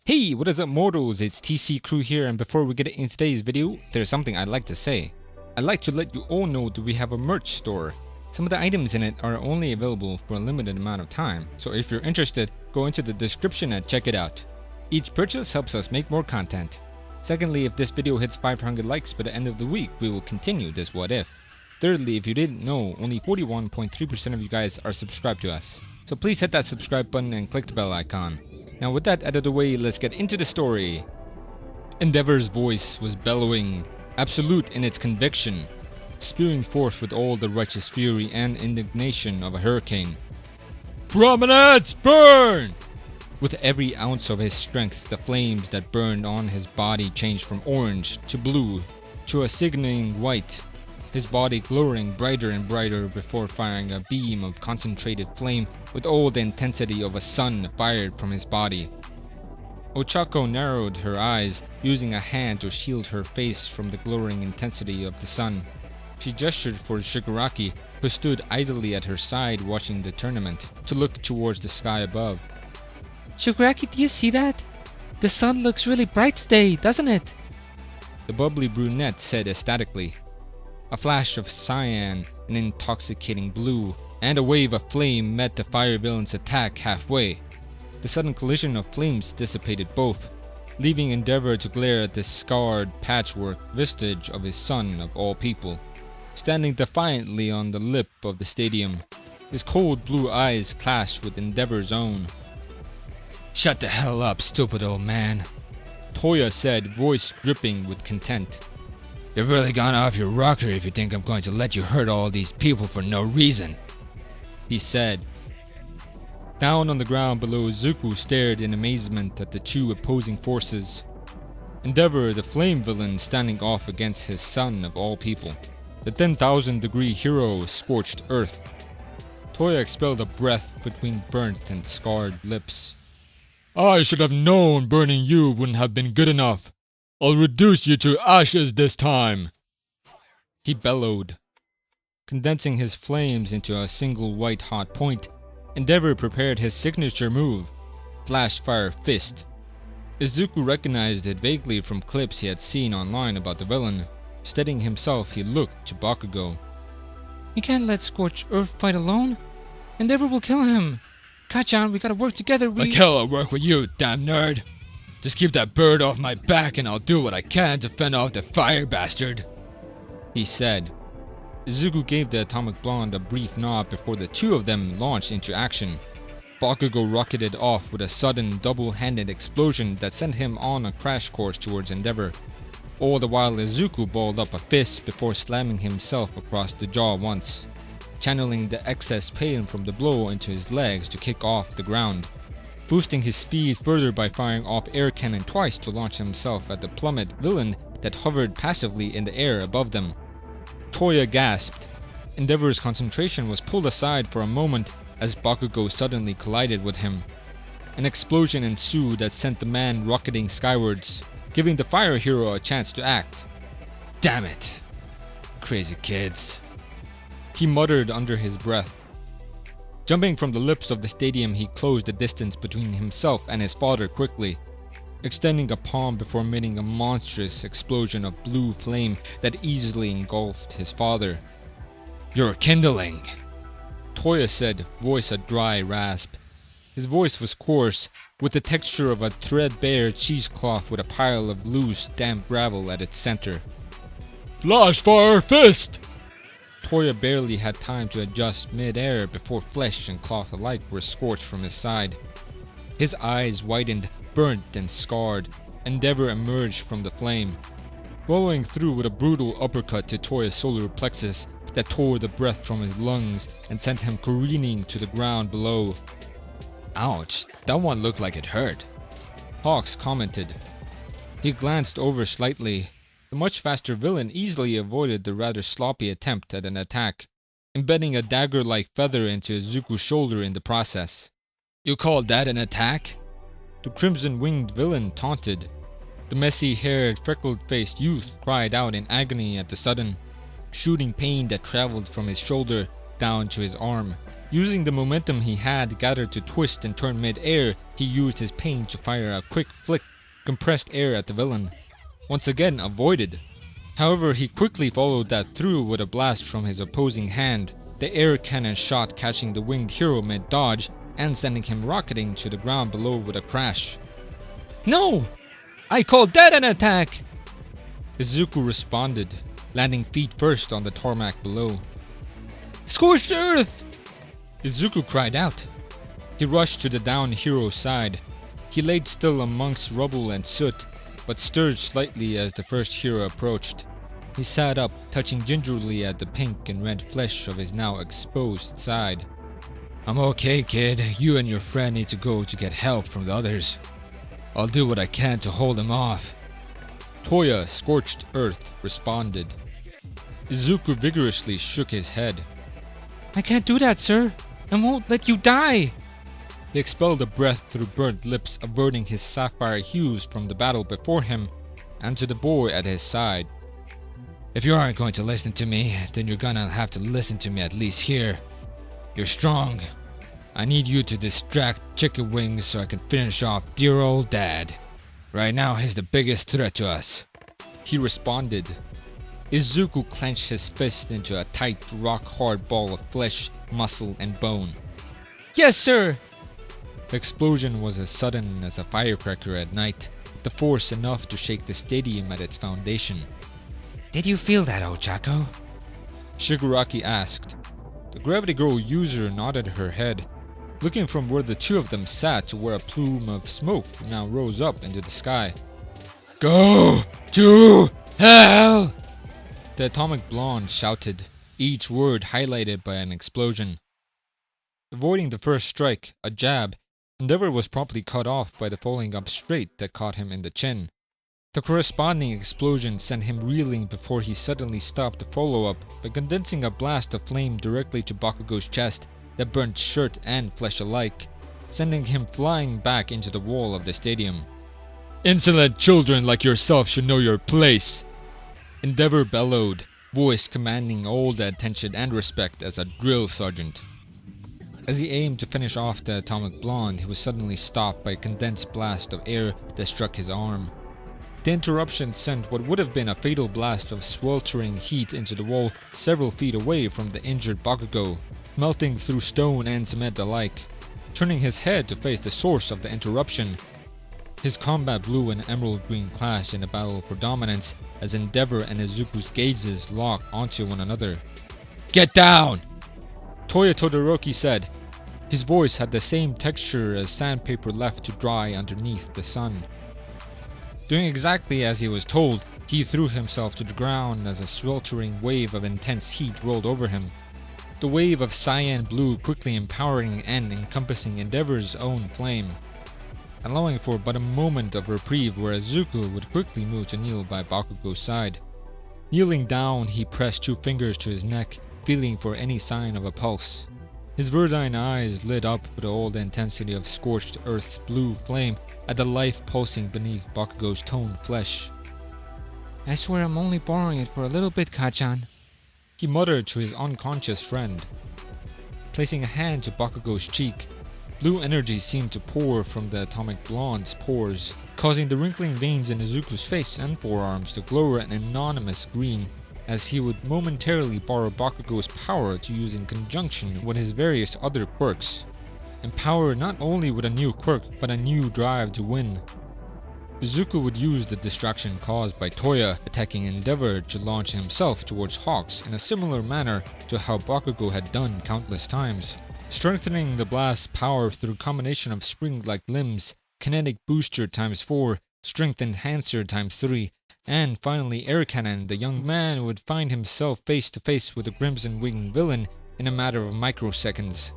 Hey, what is up mortals, it's TCCrew here, and before we get into today's video, there's something I'd like to say. I'd like to let you all know that we have a merch store. Some of the items in it are only available for a limited amount of time, so if you're interested, go into the description and check it out. Each purchase helps us make more content. Secondly, if this video hits 500 likes by the end of the week, we will continue this what if. Thirdly, if you didn't know, only 41.3% of you guys are subscribed to us. So please hit that subscribe button and click the bell icon. Now with that out of the way, let's get into the story. Endeavor's voice was bellowing, absolute in its conviction, spewing forth with all the righteous fury and indignation of a hurricane. Prominence, burn! With every ounce of his strength, the flames that burned on his body changed from orange to blue to a sickening white, his body glowing brighter and brighter before firing a beam of concentrated flame with all the intensity of a sun fired from his body. Ochako narrowed her eyes, using a hand to shield her face from the glowing intensity of the sun. She gestured for Shigaraki, who stood idly at her side watching the tournament, to look towards the sky above. Shigaraki, do you see that? The sun looks really bright today, doesn't it? The bubbly brunette said ecstatically. A flash of cyan, an intoxicating blue, and a wave of flame met the fire villain's attack halfway. The sudden collision of flames dissipated both, leaving Endeavor to glare at the scarred patchwork vestige of his son of all people, standing defiantly on the lip of the stadium. His cold blue eyes clashed with Endeavor's own. "Shut the hell up, stupid old man," Toya said, voice dripping with contempt. "You've really gone off your rocker if you think I'm going to let you hurt all these people for no reason," he said. Down on the ground below, Izuku stared in amazement at the two opposing forces. Endeavor, the flame villain, standing off against his son of all people, the 10,000-degree hero, scorched earth. Toya expelled a breath between burnt and scarred lips. "I should have known burning you wouldn't have been good enough. I'll reduce you to ashes this time," he bellowed. Condensing his flames into a single white-hot point, Endeavor prepared his signature move, Flash Fire Fist. Izuku recognized it vaguely from clips he had seen online about the villain. Steadying himself, he looked to Bakugo. "You can't let Scorched Earth fight alone. Endeavor will kill him. Kachan, we gotta work together. Hell, I'll work with you, damn nerd. Just keep that bird off my back and I'll do what I can to fend off the fire bastard," he said. Izuku gave the atomic blonde a brief nod before the two of them launched into action. Bakugo rocketed off with a sudden double-handed explosion that sent him on a crash course towards Endeavor. All the while Izuku balled up a fist before slamming himself across the jaw once, channeling the excess pain from the blow into his legs to kick off the ground, boosting his speed further by firing off air cannon twice to launch himself at the plummet villain that hovered passively in the air above them. Toya gasped. Endeavor's concentration was pulled aside for a moment as Bakugo suddenly collided with him. An explosion ensued that sent the man rocketing skywards, giving the fire hero a chance to act. "Damn it, crazy kids," he muttered under his breath. Jumping from the lips of the stadium, he closed the distance between himself and his father quickly, extending a palm before emitting a monstrous explosion of blue flame that easily engulfed his father. "You're kindling," Toya said, voice a dry rasp. His voice was coarse, with the texture of a threadbare cheesecloth with a pile of loose, damp gravel at its center. "Flash Fire Fist!" Toya barely had time to adjust mid-air before flesh and cloth alike were scorched from his side. His eyes widened, burnt and scarred. Endeavor emerged from the flame, following through with a brutal uppercut to Toya's solar plexus that tore the breath from his lungs and sent him careening to the ground below. "Ouch, that one looked like it hurt," Hawks commented. He glanced over slightly. The much faster villain easily avoided the rather sloppy attempt at an attack, embedding a dagger-like feather into Izuku's shoulder in the process. "You call that an attack?" The crimson-winged villain taunted. The messy-haired, freckled-faced youth cried out in agony at the sudden, shooting pain that traveled from his shoulder down to his arm, Using the momentum he had gathered to twist and turn mid-air, he used his pain to fire a quick flick, compressed air at the villain. Once again avoided. However, he quickly followed that through with a blast from his opposing hand, the air cannon shot catching the winged hero mid-dodge and sending him rocketing to the ground below with a crash. No! I call that an attack! Izuku responded, landing feet first on the tarmac below. Scorched earth! Izuku cried out. He rushed to the downed hero's side. He laid still amongst rubble and soot, but stirred slightly as the first hero approached. He sat up, touching gingerly at the pink and red flesh of his now exposed side. I'm okay, kid. You and your friend need to go to get help from the others. I'll do what I can to hold him off. Toya, scorched earth, responded. Izuku vigorously shook his head. I can't do that, sir. I won't let you die. He expelled a breath through burnt lips, averting his sapphire hues from the battle before him and to the boy at his side. If you aren't going to listen to me, then you're gonna have to listen to me at least here. You're strong. I need you to distract Chicken Wings so I can finish off dear old dad. Right now he's the biggest threat to us. He responded. Izuku clenched his fist into a tight, rock-hard ball of flesh, muscle, and bone. Yes, sir! The explosion was as sudden as a firecracker at night, the force enough to shake the stadium at its foundation. Did you feel that, Ochako? Shigaraki asked. The Gravity Girl user nodded her head, looking from where the two of them sat to where a plume of smoke now rose up into the sky. Go to hell! The Atomic Blonde shouted, each word highlighted by an explosion. Avoiding the first strike, a jab, Endeavor was promptly cut off by the falling up straight that caught him in the chin. The corresponding explosion sent him reeling before he suddenly stopped the follow-up by condensing a blast of flame directly to Bakugo's chest that burnt shirt and flesh alike, sending him flying back into the wall of the stadium. Insolent children like yourself should know your place. Endeavor bellowed, voice commanding all the attention and respect as a drill sergeant. As he aimed to finish off the Atomic Blonde, he was suddenly stopped by a condensed blast of air that struck his arm. The interruption sent what would have been a fatal blast of sweltering heat into the wall several feet away from the injured Bakugo, melting through stone and cement alike. Turning his head to face the source of the interruption, his combat blue and emerald green clashed in a battle for dominance as Endeavor and Izuku's gazes locked onto one another. Get down! Toya Todoroki said. His voice had the same texture as sandpaper left to dry underneath the sun. Doing exactly as he was told, he threw himself to the ground as a sweltering wave of intense heat rolled over him. The wave of cyan blue quickly empowering and encompassing Endeavor's own flame, allowing for but a moment of reprieve where Izuku would quickly move to kneel by Bakugo's side. Kneeling down, he pressed 2 fingers to his neck, feeling for any sign of a pulse. His verdine eyes lit up with all the intensity of scorched earth's blue flame at the life pulsing beneath Bakugo's toned flesh. I swear I'm only borrowing it for a little bit, Kachan. He muttered to his unconscious friend. Placing a hand to Bakugo's cheek, blue energy seemed to pour from the Atomic Blonde's pores, causing the wrinkling veins in Izuku's face and forearms to glow an anonymous green, as he would momentarily borrow Bakugo's power to use in conjunction with his various other quirks, empowered not only with a new quirk but a new drive to win. Izuku would use the distraction caused by Toya attacking Endeavor to launch himself towards Hawks in a similar manner to how Bakugo had done countless times, strengthening the blast's power through a combination of spring-like limbs, kinetic booster ×4, strength enhancer ×3, and finally air cannon. The young man would find himself face to face with the Crimson Wing villain in a matter of microseconds.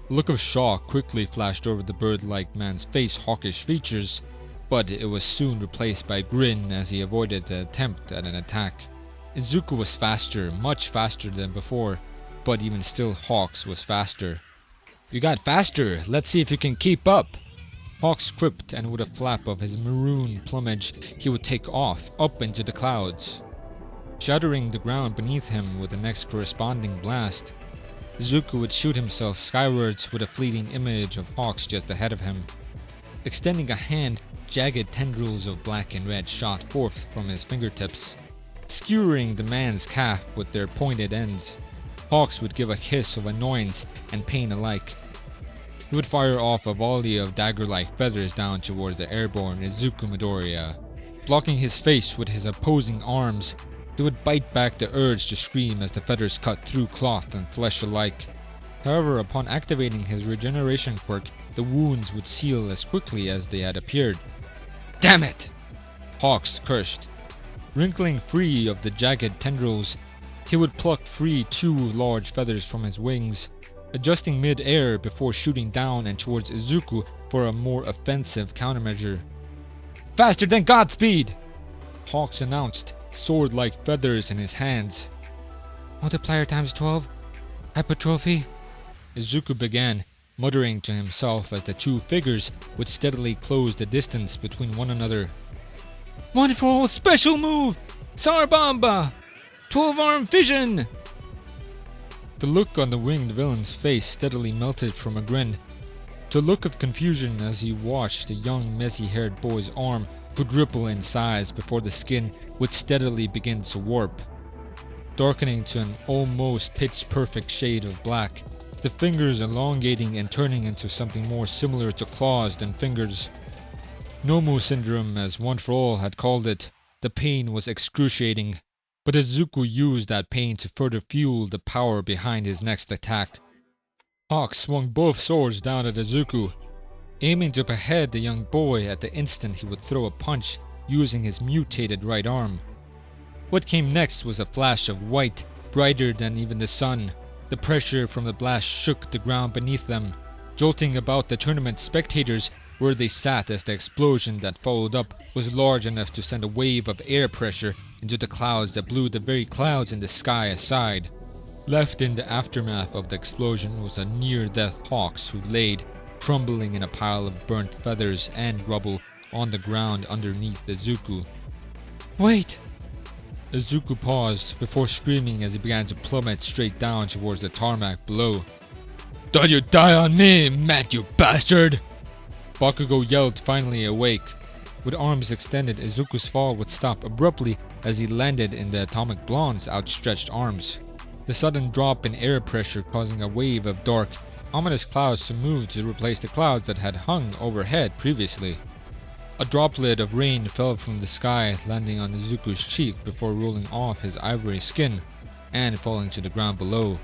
A look of shock quickly flashed over the bird-like man's face hawkish features, but it was soon replaced by a grin as he avoided the attempt at an attack. Izuku was faster, much faster than before, but even still Hawks was faster. You got faster, let's see if you can keep up. Hawks quipped, and with a flap of his maroon plumage, he would take off, up into the clouds, shattering the ground beneath him with the next corresponding blast. Izuku would shoot himself skywards with a fleeting image of hawks just ahead of him. Extending a hand, jagged tendrils of black and red shot forth from his fingertips, skewering the man's calf with their pointed ends. Hawks would give a hiss of annoyance and pain alike. He would fire off a volley of dagger-like feathers down towards the airborne Izuku Midoriya. Blocking his face with his opposing arms, he would bite back the urge to scream as the feathers cut through cloth and flesh alike. However, upon activating his regeneration quirk, the wounds would seal as quickly as they had appeared. Damn it! Hawks cursed. Wrinkling free of the jagged tendrils, he would pluck free 2 large feathers from his wings, adjusting mid-air before shooting down and towards Izuku for a more offensive countermeasure. Faster than Godspeed! Hawks announced, sword-like feathers in his hands. Multiplier times 12. Hypertrophy. Izuku began, muttering to himself as the 2 figures would steadily close the distance between one another. Wonderful special move! Sarbamba! 12-arm fission! The look on the winged villain's face steadily melted from a grin to a look of confusion as he watched the young messy-haired boy's arm quadruple in size before the skin would steadily begin to warp. Darkening to an almost pitch-perfect shade of black, the fingers elongating and turning into something more similar to claws than fingers. Nomu syndrome, as One For All had called it, the pain was excruciating, but Izuku used that pain to further fuel the power behind his next attack. Hawk swung both swords down at Izuku, aiming to behead the young boy at the instant he would throw a punch using his mutated right arm. What came next was a flash of white, brighter than even the sun. The pressure from the blast shook the ground beneath them, jolting about the tournament spectators where they sat as the explosion that followed up was large enough to send a wave of air pressure into the clouds that blew the very clouds in the sky aside. Left in the aftermath of the explosion was a near-death Hawks who laid, crumbling in a pile of burnt feathers and rubble on the ground underneath Izuku. Wait! Izuku paused before screaming as he began to plummet straight down towards the tarmac below. Don't you die on me, Matt, you bastard! Bakugo yelled, finally awake. With arms extended, Izuku's fall would stop abruptly as he landed in the Atomic Blonde's outstretched arms. The sudden drop in air pressure causing a wave of dark, ominous clouds to move to replace the clouds that had hung overhead previously. A droplet of rain fell from the sky, landing on Izuku's cheek before rolling off his ivory skin and falling to the ground below.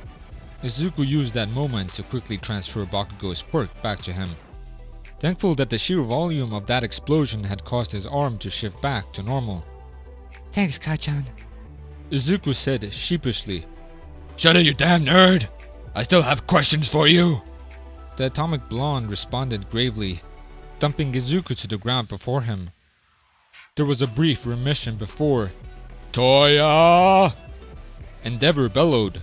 Izuku used that moment to quickly transfer Bakugo's quirk back to him. Thankful that the sheer volume of that explosion had caused his arm to shift back to normal. Thanks, Kachan. Izuku said sheepishly. Shut it, you damn nerd! I still have questions for you! The Atomic Blonde responded gravely, dumping Izuku to the ground before him. There was a brief remission before Toya! Endeavor bellowed.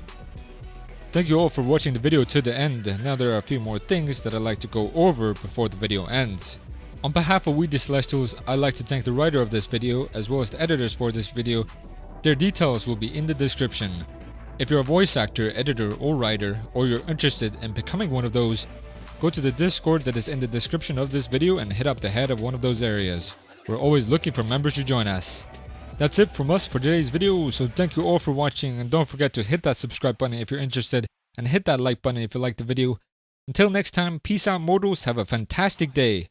Thank you all for watching the video to the end. Now there are a few more things that I'd like to go over before the video ends. On behalf of We the Celestials, I'd like to thank the writer of this video as well as the editors for this video. Their details will be in the description. If you're a voice actor, editor, or writer, or you're interested in becoming one of those, go to the Discord that is in the description of this video and hit up the head of one of those areas. We're always looking for members to join us. That's it from us for today's video, so thank you all for watching, and don't forget to hit that subscribe button if you're interested, and hit that like button if you liked the video. Until next time, peace out mortals, have a fantastic day.